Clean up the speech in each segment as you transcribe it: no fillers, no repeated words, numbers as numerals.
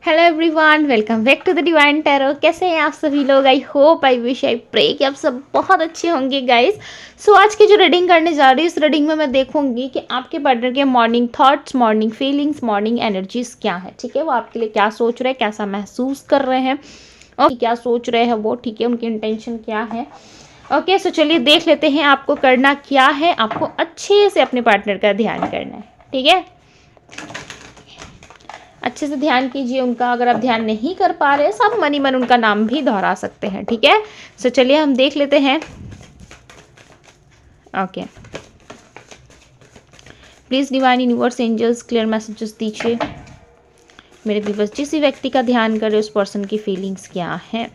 Hello everyone, welcome back to the Divine Tarot. कैसे हैं आप सभी लोग? I hope, I wish, I pray कि आप सब बहुत अच्छे होंगे गाइस। सो आज की जो रीडिंग करने जा रही हूँ, इस रीडिंग में मैं देखूंगी कि आपके पार्टनर के morning thoughts, morning feelings, morning energies क्या है। ठीक है, वो आपके लिए क्या सोच रहे हैं, कैसा महसूस कर रहे हैं और क्या सोच रहे हैं वो। ठीक है, उनकी इंटेंशन क्या है। ओके, सो चलिए देख लेते हैं आपको करना क्या है। आपको अच्छे से अपने पार्टनर का ध्यान करना है। ठीक है, अच्छे से ध्यान कीजिए उनका। अगर आप ध्यान नहीं कर पा रहे सब मन ही मन उनका नाम भी दोहरा सकते हैं। ठीक है, सो चलिए हम देख लेते हैं। Okay, please divine universe angels clear messages दीजिए मेरे व्यूअर्स। जिस व्यक्ति का ध्यान कर रहे उस पर्सन की फीलिंग्स क्या है।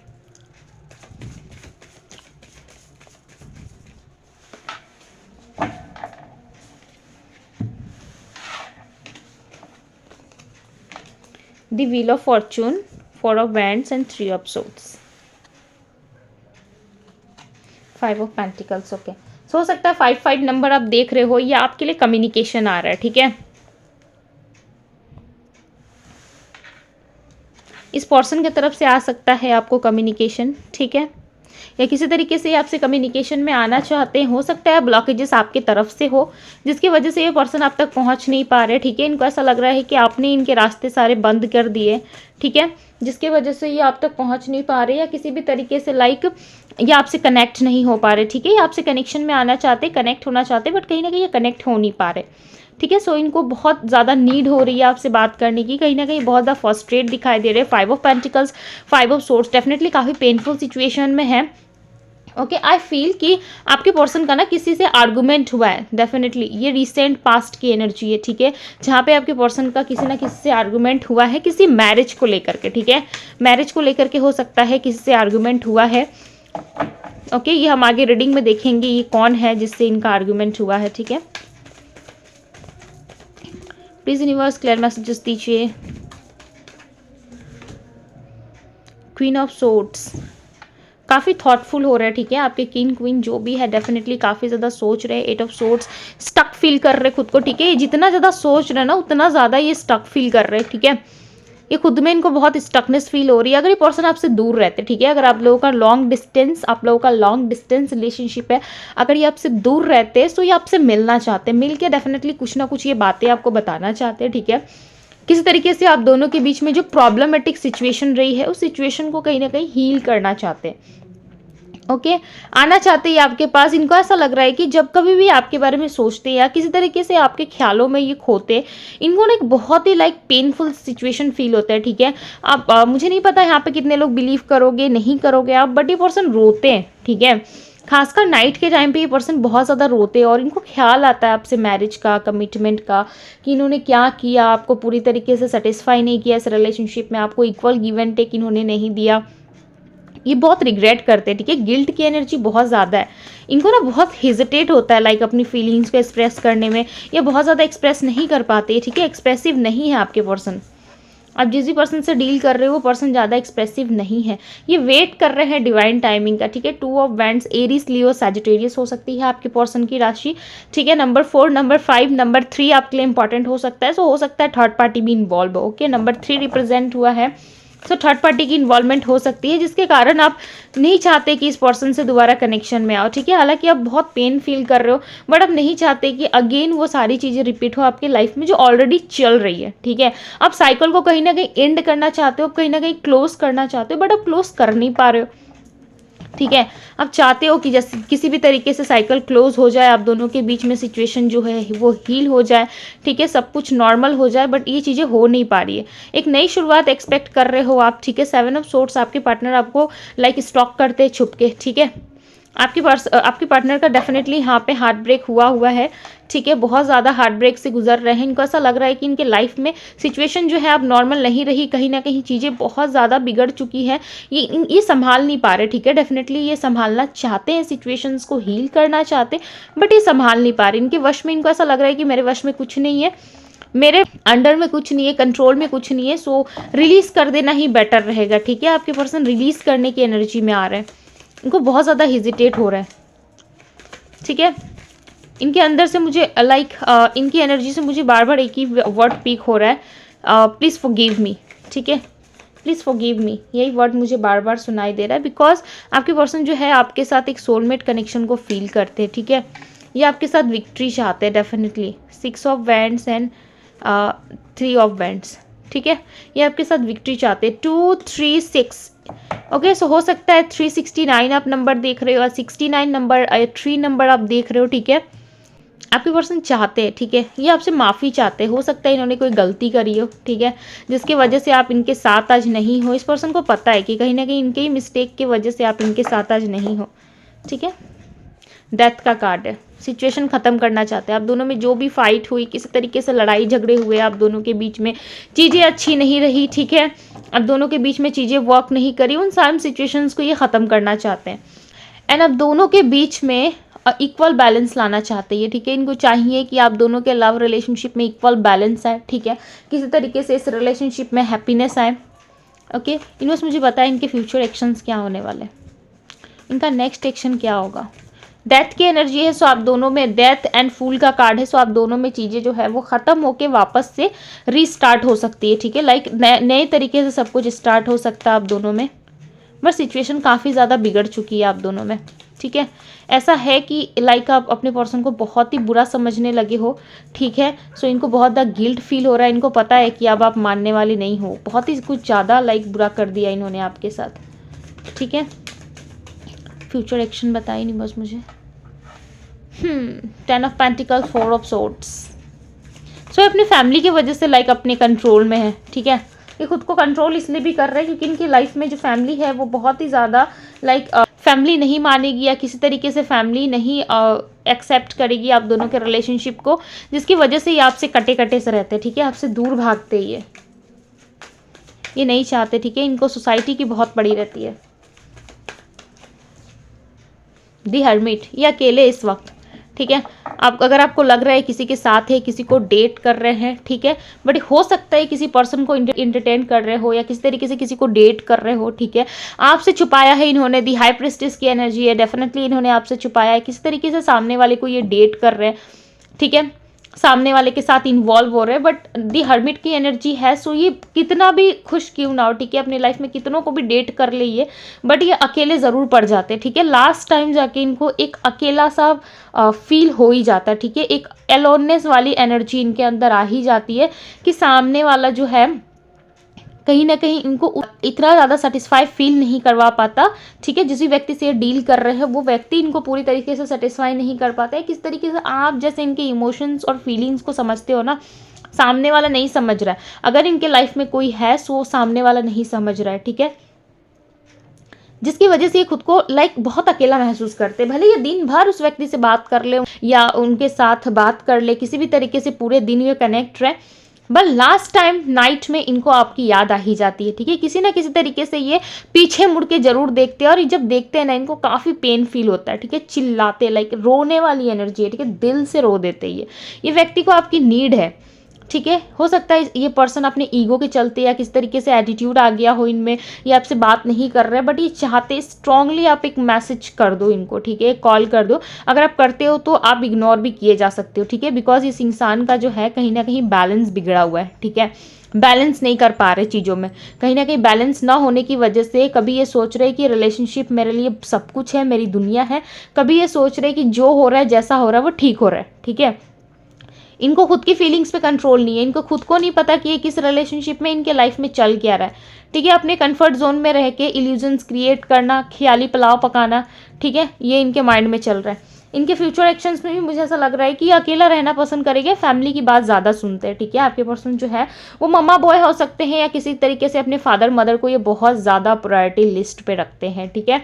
The Wheel of Fortune, Four of Wands and Three of Swords, Five of Pentacles। Okay, हो सकता है 5 नंबर आप देख रहे हो, या आपके लिए कम्युनिकेशन आ रहा है। ठीक है, इस पर्सन की तरफ से आ सकता है आपको कम्युनिकेशन। ठीक है, या किसी तरीके से आपसे कम्युनिकेशन में आना चाहते हैं। हो सकता है ब्लॉकेजेस आपकी तरफ से हो, जिसकी वजह से ये पर्सन आप तक पहुंच नहीं पा रहे। ठीक है, इनको ऐसा लग रहा है कि आपने इनके रास्ते सारे बंद कर दिए। ठीक है, जिसकी वजह से ये आप तक पहुंच नहीं पा रहे, या किसी भी तरीके से ये आपसे कनेक्ट नहीं हो पा रहे। ठीक है, ये आपसे कनेक्शन में आना चाहते, कनेक्ट होना चाहते, बट कहीं ना कहीं ये कनेक्ट हो नहीं पा रहे। ठीक है, सो इनको बहुत ज़्यादा नीड हो रही है आपसे बात करने की। कहीं ना कहीं बहुत ज़्यादा फ्रस्ट्रेट दिखाई दे रहे हैं। 5 of pentacles, 5 of swords, definitely काफ़ी पेनफुल सिचुएशन में है। ओके, आई फील कि आपके पर्सन का ना किसी से आर्गूमेंट हुआ है। डेफिनेटली ये रिसेंट पास्ट की एनर्जी है। ठीक है, जहाँ पे आपके पर्सन का किसी ना किसी से आर्गूमेंट हुआ है, किसी मैरिज को लेकर के। ठीक है, मैरिज को लेकर के हो सकता है किसी से आर्गूमेंट हुआ है। ओके, ये हम आगे रीडिंग में देखेंगे ये कौन है जिससे इनका आर्गूमेंट हुआ है। ठीक है, प्लीज यूनिवर्स क्लियर मैसेजेस दीजिए। क्वीन ऑफ सोर्ड्स, काफ़ी थॉटफुल हो रहा है। ठीक है, आपके किंग क्वीन जो भी है डेफिनेटली काफ़ी ज़्यादा सोच रहे हैं। 8 ऑफ सोर्ड्स, स्टक फील कर रहे खुद को। ठीक है, ये जितना ज़्यादा सोच रहे हैं ना उतना ज़्यादा ये स्टक फील कर रहे हैं। ठीक है, ये खुद में इनको बहुत स्टकनेस फील हो रही है। अगर ये पर्सन आपसे दूर रहते, ठीक है, अगर आप लोगों का लॉन्ग डिस्टेंस रिलेशनशिप है, अगर ये आपसे दूर रहते तो ये आपसे मिलना चाहते, मिल के डेफिनेटली कुछ ना कुछ ये बातें आपको बताना चाहते हैं। ठीक है, किसी तरीके से आप दोनों के बीच में जो प्रॉब्लमेटिक सिचुएशन रही है उस सिचुएशन को कहीं ना कहीं हील करना चाहते हैं। ओके, आना चाहते हैं आपके पास। इनको ऐसा लग रहा है कि जब कभी भी आपके बारे में सोचते हैं या किसी तरीके से आपके ख्यालों में ये खोते, इनको ना एक बहुत ही पेनफुल सिचुएशन फील होता है। ठीक है, आप मुझे नहीं पता यहाँ पे कितने लोग बिलीव करोगे नहीं करोगे आप, बट ये पर्सन रोते हैं। ठीक है, खासकर नाइट के टाइम पे ये पर्सन बहुत ज़्यादा रोते हैं और इनको ख्याल आता है आपसे मैरिज का, कमिटमेंट का, कि इन्होंने क्या किया, आपको पूरी तरीके से सेटिस्फाई नहीं किया इस रिलेशनशिप में, आपको इक्वल गिव एंड टेक इन्होंने नहीं दिया। ये बहुत रिग्रेट करते हैं। ठीक है, गिल्ट की एनर्जी बहुत ज़्यादा है। इनको ना बहुत हेजिटेट होता है अपनी फीलिंग्स को एक्सप्रेस करने में। ये बहुत ज़्यादा एक्सप्रेस नहीं कर पाते। ठीक है, एक्सप्रेसिव नहीं है आपके पर्सन। आप जिस भी पर्सन से डील कर रहे हो वो पर्सन ज़्यादा एक्सप्रेसिव नहीं है। ये वेट कर रहे हैं डिवाइन टाइमिंग का। ठीक है, 2 of wands, Aries, Leo, Sagittarius हो सकती है आपके पर्सन की राशि। ठीक है, नंबर 4, नंबर 5, नंबर 3 आपके लिए इंपॉर्टेंट हो सकता है। सो हो सकता है थर्ड पार्टी भी इन्वॉल्व हो। ओके, नंबर 3 रिप्रेजेंट हुआ है। सो थर्ड पार्टी की इन्वॉल्वमेंट हो सकती है, जिसके कारण आप नहीं चाहते कि इस पर्सन से दोबारा कनेक्शन में आओ। ठीक है, हालांकि आप बहुत पेन फील कर रहे हो, बट आप नहीं चाहते कि अगेन वो सारी चीज़ें रिपीट हो आपकी लाइफ में जो ऑलरेडी चल रही है। ठीक है, आप साइकिल को कहीं ना कहीं एंड करना चाहते हो, कहीं ना कहीं क्लोज करना चाहते हो, बट आप क्लोज कर नहीं पा रहे हो। ठीक है, आप चाहते हो कि जैसे किसी भी तरीके से साइकिल क्लोज हो जाए, आप दोनों के बीच में सिचुएशन जो है वो हील हो जाए। ठीक है, सब कुछ नॉर्मल हो जाए, बट ये चीज़ें हो नहीं पा रही है। एक नई शुरुआत एक्सपेक्ट कर रहे हो आप। ठीक है, 7 ऑफ सोर्ड्स, आपके पार्टनर आपको स्टॉक करते हैं छुप के। ठीक है, आपके पार्टनर का डेफिनेटली यहाँ पे हार्ट ब्रेक हुआ है। ठीक है, बहुत ज़्यादा हार्ट ब्रेक से गुजर रहे हैं। इनको ऐसा लग रहा है कि इनके लाइफ में सिचुएशन जो है अब नॉर्मल नहीं रही, कहीं ना कहीं चीज़ें बहुत ज़्यादा बिगड़ चुकी है। ये संभाल नहीं पा रहे। ठीक है, डेफिनेटली ये संभालना चाहते हैं, सिचुएशंस को हील करना चाहते हैं, बट ये संभाल नहीं पा रहे। इनके वश में, इनको ऐसा लग रहा है कि मेरे वश में कुछ नहीं है, मेरे अंडर में कुछ नहीं है, कंट्रोल में कुछ नहीं है, सो रिलीज कर देना ही बेटर रहेगा। ठीक है, आपके पर्सन रिलीज करने की एनर्जी में आ रहे हैं। इनको बहुत ज़्यादा हेजिटेट हो रहा है। ठीक है, इनके अंदर से मुझे इनकी एनर्जी से मुझे बार बार एक ही वर्ड पीक हो रहा है, प्लीज़ फॉरगिव मी। ठीक है, प्लीज़ फॉरगिव मी, यही वर्ड मुझे बार बार सुनाई दे रहा है, बिकॉज आपके पर्सन जो है आपके साथ एक सोलमेट कनेक्शन को फील करते हैं, ठीक है। ये आपके साथ विक्ट्री चाहते हैं definitely. 6 of wands and 3 of wands, ठीक है। ये आपके साथ विक्ट्री चाहते हैं। 2 3 6, ओके। सो हो सकता है 369 आप नंबर देख रहे हो, और 69 नंबर, 3 नंबर आप देख रहे हो, ठीक है। आपके पर्सन चाहते हैं, ठीक है, ये आपसे माफ़ी चाहते हैं। हो सकता है इन्होंने कोई गलती करी हो, ठीक है, जिसकी वजह से आप इनके साथ आज नहीं हो। इस पर्सन को पता है कि कहीं ना कहीं इनके ही मिस्टेक की वजह से आप इनके साथ आज नहीं हो, ठीक है। डेथ का कार्ड है। सिचुएशन ख़त्म करना चाहते हैं। आप दोनों में जो भी फाइट हुई, किसी तरीके से लड़ाई झगड़े हुए आप दोनों के बीच में, चीज़ें अच्छी नहीं रही, ठीक है, आप दोनों के बीच में चीज़ें वर्क नहीं करी, उन सारी सिचुएशंस को ये ख़त्म करना चाहते हैं। एंड अब दोनों के बीच में इक्वल बैलेंस लाना चाहते हैं, ठीक है। इनको चाहिए कि आप दोनों के लव रिलेशनशिप में इक्वल बैलेंस आए, ठीक है, किसी तरीके से इस रिलेशनशिप में हैप्पीनेस आए, ओके। यूनिवर्स मुझे बताएं इनके फ्यूचर एक्शंस क्या होने वाले, इनका नेक्स्ट एक्शन क्या होगा। डेथ की एनर्जी है, सो आप दोनों में डेथ एंड फूल का कार्ड है, सो आप दोनों में चीज़ें जो है वो ख़त्म होके वापस से रीस्टार्ट हो सकती है, ठीक है। लाइक नए तरीके से सब कुछ स्टार्ट हो सकता है आप दोनों में, बट सिचुएशन काफ़ी ज़्यादा बिगड़ चुकी है आप दोनों में, ठीक है। ऐसा है कि लाइक आप अपने पर्सन को बहुत ही बुरा समझने लगे हो, ठीक है। सो इनको बहुत ज़्यादा गिल्ट फील हो रहा है, इनको पता है कि अब आप मानने वाले नहीं हो, बहुत ही कुछ ज़्यादा लाइक बुरा कर दिया इन्होंने आपके साथ, ठीक है। फ्यूचर एक्शन बताइए नहीं बस मुझे। 10 ऑफ पेंटिकल्स, 4 ऑफ सोर्ड्स। सो अपनी फैमिली की वजह से लाइक अपने कंट्रोल में है, ठीक है। ये खुद को कंट्रोल इसलिए भी कर रहे हैं क्योंकि इनकी लाइफ में जो फैमिली है वो बहुत ही ज़्यादा लाइक फैमिली नहीं मानेगी, या किसी तरीके से फैमिली नहीं एक्सेप्ट करेगी आप दोनों के रिलेशनशिप को, जिसकी वजह से ये आपसे कटे कटे से रहते हैं, ठीक है। आपसे दूर भागते ये नहीं चाहते, ठीक है। इनको सोसाइटी की बहुत पड़ी रहती है। दी हर्मिट, ये अकेले इस वक्त, ठीक है। आप अगर आपको लग रहा है किसी के साथ है, किसी को डेट कर रहे हैं, ठीक है, बट हो सकता है किसी पर्सन को इंटरटेन कर रहे हो या किसी तरीके से किसी को डेट कर रहे हो, ठीक है। आपसे छुपाया है इन्होंने, दी हाई प्रिस्टेस की एनर्जी है, डेफिनेटली इन्होंने आपसे छुपाया है। किसी तरीके से सामने वाले को ये डेट कर रहे हैं, ठीक है, सामने वाले के साथ इन्वॉल्व हो रहे हैं, बट दी हर्मिट की एनर्जी है। सो ये कितना भी खुश क्यों ना हो, ठीक है, अपनी लाइफ में कितनों को भी डेट कर लिए, बट ये अकेले ज़रूर पड़ जाते हैं, ठीक है। लास्ट टाइम जाके इनको एक अकेला सा फील हो ही जाता है, ठीक है। एक एलोननेस वाली एनर्जी इनके अंदर आ ही जाती है कि सामने वाला जो है कहीं ना कहीं इनको इतना ज़्यादा सेटिस्फाई फील नहीं करवा पाता, ठीक है। जिस भी व्यक्ति से ये डील कर रहे हैं वो व्यक्ति इनको पूरी तरीके से सेटिस्फाई नहीं कर पाता है। किस तरीके से आप जैसे इनके इमोशंस और फीलिंग्स को समझते हो ना, सामने वाला नहीं समझ रहा है। अगर इनके लाइफ में कोई है सो सामने वाला नहीं समझ रहा है, ठीक है, जिसकी वजह से ये खुद को लाइक बहुत अकेला महसूस करते हैं। भले ये दिन भर उस व्यक्ति से बात कर ले या उनके साथ बात कर ले, किसी भी तरीके से पूरे दिन ये कनेक्ट रहे, बट लास्ट टाइम नाइट में इनको आपकी याद आ ही जाती है, ठीक है। किसी ना किसी तरीके से ये पीछे मुड़ के जरूर देखते हैं, और जब देखते हैं ना इनको काफ़ी पेन फील होता है, ठीक है। चिल्लाते, लाइक रोने वाली एनर्जी है, ठीक है, दिल से रो देते ये व्यक्ति को आपकी नीड है, ठीक है। हो सकता है ये पर्सन अपने ईगो के चलते या किस तरीके से एटीट्यूड आ गया हो इनमें, ये आपसे बात नहीं कर रहे, बट ये चाहते स्ट्रांगली आप एक मैसेज कर दो इनको, ठीक है, कॉल कर दो। अगर आप करते हो तो आप इग्नोर भी किए जा सकते हो, ठीक है, बिकॉज इस इंसान का जो है कहीं ना कहीं बैलेंस बिगड़ा हुआ है, ठीक है। बैलेंस नहीं कर पा रहे चीज़ों में, कहीं ना कहीं बैलेंस ना होने की वजह से कभी ये सोच रहे कि रिलेशनशिप मेरे लिए सब कुछ है, मेरी दुनिया है, कभी ये सोच रहे कि जो हो रहा है जैसा हो रहा है वो ठीक हो रहा है, ठीक है। इनको खुद की फीलिंग्स पे कंट्रोल नहीं है, इनको खुद को नहीं पता कि ये किस रिलेशनशिप में इनके लाइफ में चल क्या रहा है, ठीक है। अपने कंफर्ट जोन में रह के इल्यूजन्स क्रिएट करना, ख्याली पुलाव पकाना, ठीक है, ये इनके माइंड में चल रहा है। इनके फ्यूचर एक्शंस में भी मुझे ऐसा लग रहा है कि ये अकेला रहना पसंद करेंगे, फैमिली की बात ज़्यादा सुनते हैं, ठीक है। आपके पर्सन जो है वो मम्मा बॉय हो सकते हैं या किसी तरीके से अपने फादर मदर को ये बहुत ज़्यादा प्रायोरिटी लिस्ट पे रखते हैं, ठीक है।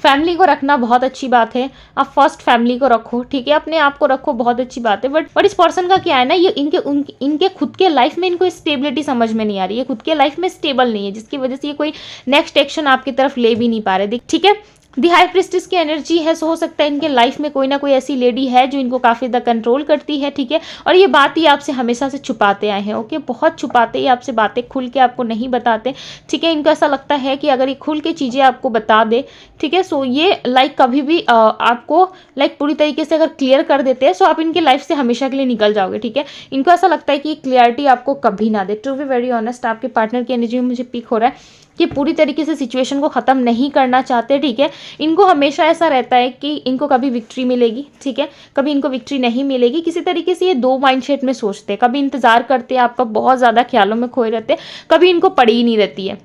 फैमिली को रखना बहुत अच्छी बात है, आप फर्स्ट फैमिली को रखो, ठीक है, अपने आप को रखो, बहुत अच्छी बात है। बट इस पर्सन का क्या है ना, ये इनके खुद के लाइफ में इनको स्टेबिलिटी समझ में नहीं आ रही है, खुद के लाइफ में स्टेबल नहीं है, जिसकी वजह से ये कोई नेक्स्ट एक्शन आपकी तरफ ले भी नहीं पा रहे, ठीक है। दी हाई प्रिस्टेस की एनर्जी है, सो हो सकता है इनके लाइफ में कोई ना कोई ऐसी लेडी है जो इनको काफ़ी ज़्यादा कंट्रोल करती है, ठीक है। और ये बात ही आपसे हमेशा से छुपाते आए हैं, ओके, बहुत छुपाते ही आपसे बातें, खुल के आपको नहीं बताते, ठीक है। इनको ऐसा लगता है कि अगर ये खुल के चीज़ें आपको बता दे, ठीक है, सो ये लाइक कभी भी आपको लाइक पूरी तरीके से अगर क्लियर कर देते हैं, सो आप इनके लाइफ से हमेशा के लिए निकल जाओगे, ठीक है। इनको ऐसा लगता है कि क्लियरिटी आपको कभी ना दे। टू बी वेरी ऑनेस्ट, आपके पार्टनर की एनर्जी में मुझे पिक हो रहा है कि पूरी तरीके से सिचुएशन को ख़त्म नहीं करना चाहते, ठीक है। इनको हमेशा ऐसा रहता है कि इनको कभी विक्ट्री मिलेगी, ठीक है, कभी इनको विक्ट्री नहीं मिलेगी। किसी तरीके से ये दो माइंडसेट में सोचते हैं, कभी इंतजार करते हैं आपका, बहुत ज़्यादा ख्यालों में खोए रहते हैं, कभी इनको पड़ी ही नहीं रहती है,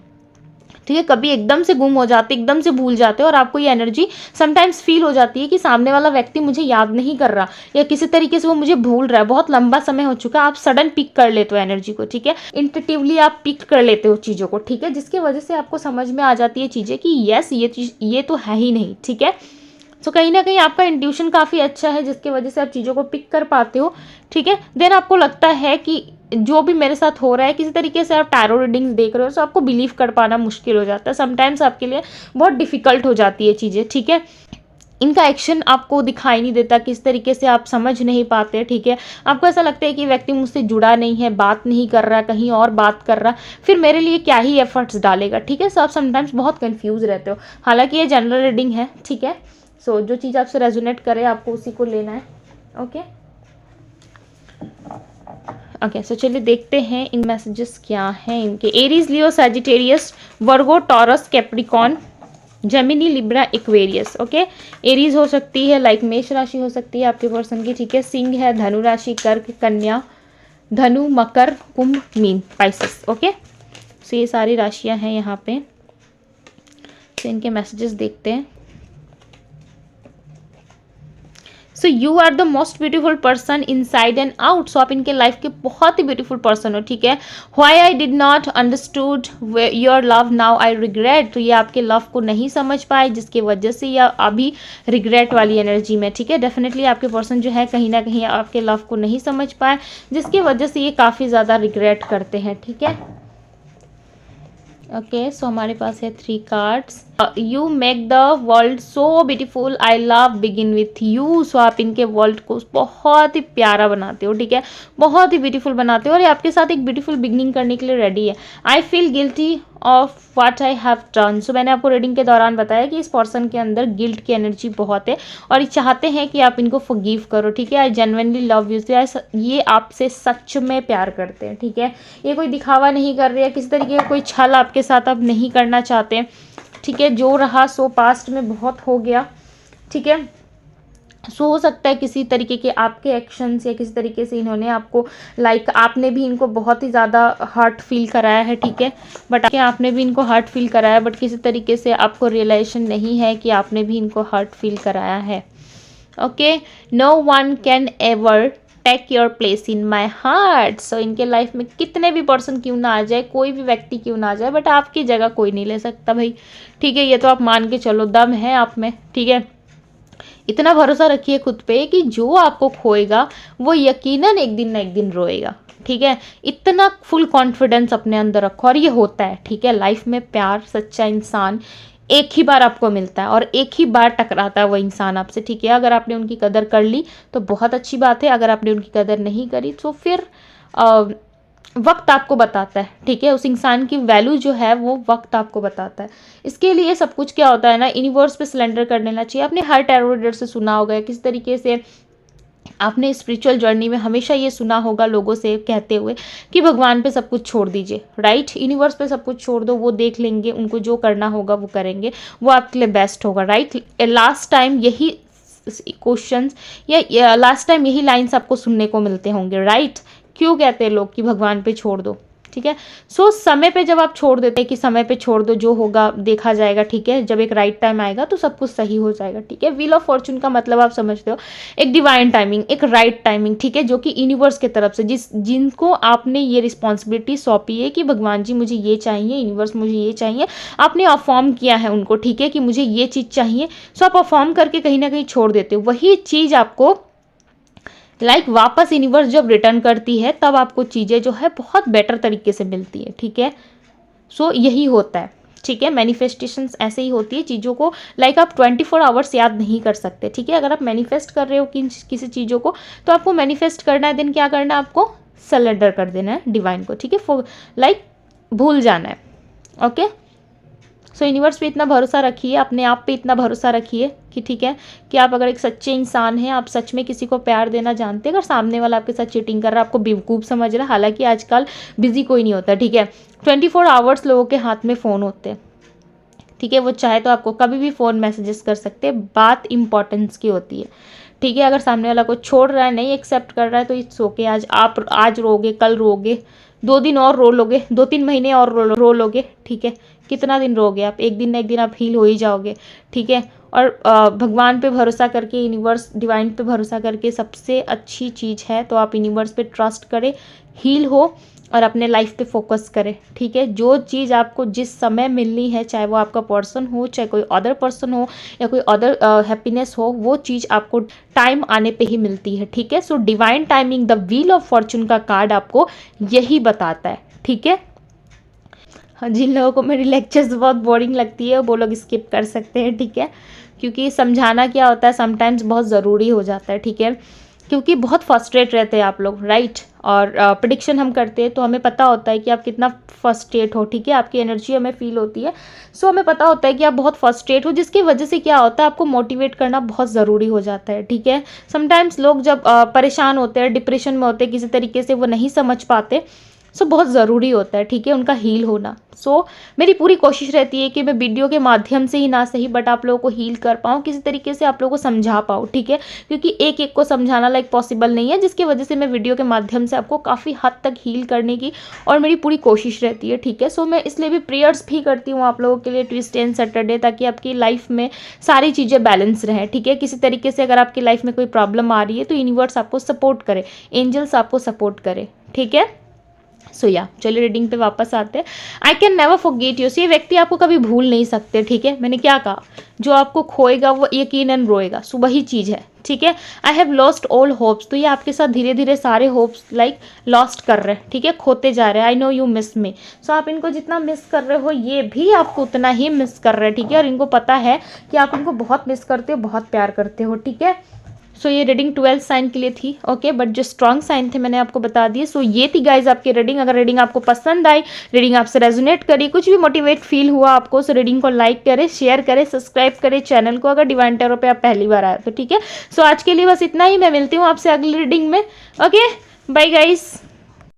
ठीक है। कभी एकदम से गुम हो जाते, एकदम से भूल जाते हैं और आपको ये एनर्जी समटाइम्स फील हो जाती है कि सामने वाला व्यक्ति मुझे याद नहीं कर रहा या किसी तरीके से वो मुझे भूल रहा है, बहुत लंबा समय हो चुका है। आप सडन पिक कर लेते हो एनर्जी को, ठीक है, इंट्यूटिवली आप पिक कर लेते हो चीज़ों को, ठीक है, जिसकी वजह से आपको समझ में आ जाती है चीज़ें कि यस ये तो है ही नहीं, ठीक है। तो कहीं ना कहीं आपका इंट्यूशन काफ़ी अच्छा है, जिसकी वजह से आप चीज़ों को पिक कर पाते हो, ठीक है। देन आपको लगता है कि जो भी मेरे साथ हो रहा है, किसी तरीके से आप टैरो रीडिंग्स देख रहे हो, तो आपको बिलीव कर पाना मुश्किल हो जाता है, समटाइम्स आपके लिए बहुत डिफिकल्ट हो जाती है चीज़ें, ठीक है। इनका एक्शन आपको दिखाई नहीं देता, किस तरीके से आप समझ नहीं पाते, ठीक है। आपको ऐसा लगता है कि व्यक्ति मुझसे जुड़ा नहीं है, बात नहीं कर रहा, कहीं और बात कर रहा, फिर मेरे लिए क्या ही एफर्ट्स डालेगा, ठीक है। सो आप समटाइम्स बहुत कंफ्यूज रहते हो। हालांकि ये जनरल रीडिंग है, ठीक है। सो जो चीज़ आपसे रेजोनेट करे आपको उसी को लेना है, ओके ओके। सो चलिए देखते हैं इन मैसेजेस क्या हैं इनके। Aries, Leo, Sagittarius, Virgo, Taurus, Capricorn, Gemini, Libra, Aquarius, okay. Aries हो सकती है लाइक मेष राशि हो सकती है आपके पर्सन की, ठीक है। सिंह है, धनु राशि, कर्क, कन्या, धनु, मकर, कुंभ, मीन, पाइसेस, ओके। सो ये सारी राशियां हैं यहाँ पे। तो इनके मैसेजेस देखते हैं। So you are the most beautiful person inside and out. So आप इनके लाइफ के बहुत ही ब्यूटीफुल पर्सन हो, ठीक है। Why I did not understood your love, now I regret. तो ये आपके लव को नहीं समझ पाए, जिसकी वजह से ये अभी रिग्रेट वाली एनर्जी में, ठीक है। डेफिनेटली आपके पर्सन जो है कहीं ना कहीं आपके लव को नहीं समझ पाए, जिसकी वजह से ये काफ़ी ज़्यादा रिग्रेट करते हैं, ठीक है। ओके, सो हमारे पास है 3 cards. You make the world so beautiful, I love begin with you. So आप इनके वर्ल्ड को बहुत ही प्यारा बनाते हो, ठीक है, बहुत ही ब्यूटीफुल बनाते हो और ये आपके साथ एक ब्यूटीफुल बिगिनिंग करने के लिए रेडी है। I feel guilty of what I have done. So मैंने आपको रीडिंग के दौरान बताया कि इस पर्सन के अंदर गिल्ट की एनर्जी बहुत है और ये चाहते हैं कि आप इनको फॉरगिव करो, ठीक है। I genuinely love you. ये आपसे सच में प्यार करते हैं, ठीक है। ये कोई दिखावा नहीं कर रहे हैं, किसी तरीके का कोई छल आपके साथ अब नहीं करना चाहते, ठीक है। जो रहा सो पास्ट में बहुत हो गया, ठीक है। सो हो सकता है किसी तरीके के आपके एक्शंस या किसी तरीके से इन्होंने आपको लाइक आपने भी इनको बहुत ही ज़्यादा हर्ट फील कराया है, ठीक है। बट आपने भी इनको हर्ट फील कराया, बट किसी तरीके से आपको रियलाइजेशन नहीं है कि आपने भी इनको हर्ट फील कराया है, okay. No one can ever take your place in my heart. So इनके लाइफ में कितने भी पर्सन क्यों ना आ जाए, कोई भी व्यक्ति क्यों ना आ जाए, बट आपकी जगह कोई नहीं ले सकता भाई, ठीक है। ये तो आप मान के चलो, दम है आप में, ठीक है। इतना भरोसा रखिए खुद पे कि जो आपको खोएगा वो यकीनन एक दिन ना एक दिन रोएगा, ठीक है। इतना फुल कॉन्फिडेंस अपने अंदर रखो और ये होता है, ठीक है। लाइफ में प्यार, सच्चा इंसान एक ही बार आपको मिलता है और एक ही बार टकराता है वो इंसान आपसे, ठीक है। अगर आपने उनकी कदर कर ली तो बहुत अच्छी बात है, अगर आपने उनकी कदर नहीं करी तो फिर वक्त आपको बताता है, ठीक है। उस इंसान की वैल्यू जो है वो वक्त आपको बताता है। इसके लिए सब कुछ क्या होता है ना, यूनिवर्स पे सिलेंडर कर लेना चाहिए। आपने हर टैरो रीडर से सुना होगा, किस तरीके से आपने स्पिरिचुअल जर्नी में हमेशा ये सुना होगा लोगों से कहते हुए कि भगवान पे सब कुछ छोड़ दीजिए, राइट। यूनिवर्स पे सब कुछ छोड़ दो, वो देख लेंगे, उनको जो करना होगा वो करेंगे, वो आपके लिए बेस्ट होगा, राइट। लास्ट टाइम यही क्वेश्चंस या लास्ट टाइम यही लाइन्स आपको सुनने को मिलते होंगे, राइट। क्यों कहते हैं लोग कि भगवान पे छोड़ दो, ठीक है। सो समय पे जब आप छोड़ देते हैं कि समय पे छोड़ दो, जो होगा देखा जाएगा, ठीक है। जब एक राइट टाइम आएगा तो सब कुछ सही हो जाएगा, ठीक है। व्हील ऑफ फॉर्चून का मतलब आप समझते हो, एक डिवाइन टाइमिंग, एक राइट टाइमिंग, ठीक है, जो कि यूनिवर्स की तरफ से जिनको आपने ये रिस्पॉन्सिबिलिटी सौंपी है कि भगवान जी मुझे ये चाहिए, यूनिवर्स मुझे ये चाहिए, आपने अफॉर्म किया है उनको, ठीक है, कि मुझे ये चीज़ चाहिए। सो आप अफॉर्म करके कहीं ना कहीं छोड़ देते हो, वही चीज़ आपको वापस यूनिवर्स जब रिटर्न करती है तब आपको चीज़ें जो है बहुत बेटर तरीके से मिलती है, ठीक है। सो यही होता है, ठीक है। मैनिफेस्टेशंस ऐसे ही होती है चीज़ों को, लाइक आप 24 आवर्स याद नहीं कर सकते, ठीक है। अगर आप मैनिफेस्ट कर रहे हो किसी चीज़ों को, तो आपको मैनिफेस्ट करना है, देन क्या करना है, आपको सरेंडर कर देना है डिवाइन को, ठीक है। लाइक भूल जाना है, ओके। सो यूनिवर्स पे इतना भरोसा रखिए, अपने आप पे इतना भरोसा रखिए कि ठीक है कि आप अगर एक सच्चे इंसान हैं, आप सच में किसी को प्यार देना जानते हैं, अगर सामने वाला आपके साथ चीटिंग कर रहा है, आपको बेवकूफ़ समझ रहा है, हालांकि आजकल बिजी कोई नहीं होता, ठीक है। 24 आवर्स लोगों के हाथ में फ़ोन होते हैं, ठीक है। वो चाहे तो आपको कभी भी फ़ोन मैसेजेस कर सकते हैं, बात इंपॉर्टेंस की होती है, ठीक है। अगर सामने वाला को छोड़ रहा है, नहीं एक्सेप्ट कर रहा है, तो इट्स ओके। आज रोगे, कल रोगे, 2 दिन और रो लोगे, 2-3 महीने और रो लोगे, ठीक है। कितना दिन रोगे आप, एक दिन ना एक दिन आप हील हो ही जाओगे, ठीक है। और भगवान पे भरोसा करके, यूनिवर्स डिवाइन पे भरोसा करके सबसे अच्छी चीज़ है, तो आप यूनिवर्स पे ट्रस्ट करें, हील हो और अपने लाइफ पे फोकस करें, ठीक है। जो चीज़ आपको जिस समय मिलनी है, चाहे वो आपका पर्सन हो, चाहे कोई अदर पर्सन हो, या कोई अदर हैप्पीनेस हो, वो चीज़ आपको टाइम आने पे ही मिलती है, ठीक है। So divine timing, the wheel of Fortune का कार्ड आपको यही बताता है, ठीक है। हाँ, जिन लोगों को मेरी लेक्चर्स बहुत बोरिंग लगती है वो लोग स्किप कर सकते हैं, ठीक है। क्योंकि समझाना क्या होता है समटाइम्स बहुत ज़रूरी हो जाता है, ठीक है। क्योंकि बहुत फ्रस्ट्रेट रहते हैं आप लोग, राइट। और प्रिडिक्शन हम करते हैं तो हमें पता होता है कि आप कितना फ्रस्ट्रेट हो, ठीक है। आपकी एनर्जी हमें फील होती है, सो हमें पता होता है कि आप बहुत फ्रस्ट्रेट हो, जिसकी वजह से क्या होता है, आपको मोटिवेट करना बहुत ज़रूरी हो जाता है, ठीक है। समटाइम्स लोग जब परेशान होते हैं, डिप्रेशन में होते हैं, किसी तरीके से वो नहीं समझ पाते, सो बहुत ज़रूरी होता है, ठीक है, उनका हील होना। सो मेरी पूरी कोशिश रहती है कि मैं वीडियो के माध्यम से ही ना सही, बट आप लोगों को हील कर पाऊँ, किसी तरीके से आप लोगों को समझा पाऊँ, ठीक है। क्योंकि एक एक को समझाना लाइक पॉसिबल नहीं है, जिसकी वजह से मैं वीडियो के माध्यम से आपको काफ़ी हद तक हील करने की और मेरी पूरी कोशिश रहती है, ठीक है। सो मैं इसलिए भी प्रेयर्स भी करती हूँ आप लोगों के लिए ट्यूसडे एंड सैटरडे, ताकि आपकी लाइफ में सारी चीज़ें बैलेंस रहें, ठीक है। किसी तरीके से अगर आपकी लाइफ में कोई प्रॉब्लम आ रही है तो यूनिवर्स आपको सपोर्ट करे, एंजल्स आपको सपोर्ट करे, ठीक है। सो या चलिए रीडिंग पे वापस आते हैं। I can never forget you, ये व्यक्ति आपको कभी भूल नहीं सकते, ठीक है। मैंने क्या कहा, जो आपको खोएगा वो यकीनन रोएगा, सो वही चीज़ है, ठीक है। I have lost all hopes, तो ये आपके साथ धीरे धीरे सारे होप्स लाइक लॉस्ट कर रहे हैं, ठीक है, खोते जा रहे हैं। I know you miss me, so आप इनको जितना मिस कर रहे हो ये भी आपको उतना ही मिस कर रहे हैं, ठीक है। और इनको पता है कि आप इनको बहुत मिस करते हो, बहुत प्यार करते हो, ठीक है। सो ये रीडिंग 12 साइन के लिए थी, ओके। बट जो स्ट्रॉन्ग साइन थे मैंने आपको बता दिए। सो ये थी गाइज आपकी रीडिंग। अगर रीडिंग आपको पसंद आई, रीडिंग आपसे रेजोनेट करी, कुछ भी मोटिवेट फील हुआ आपको, सो रीडिंग को लाइक करें, शेयर करें, सब्सक्राइब करें चैनल को, अगर डिवाइन टैरो पे आप पहली बार आए तो, ठीक है। सो आज के लिए बस इतना ही, मैं मिलती हूँ आपसे अगली रीडिंग में, ओके। Bye guys.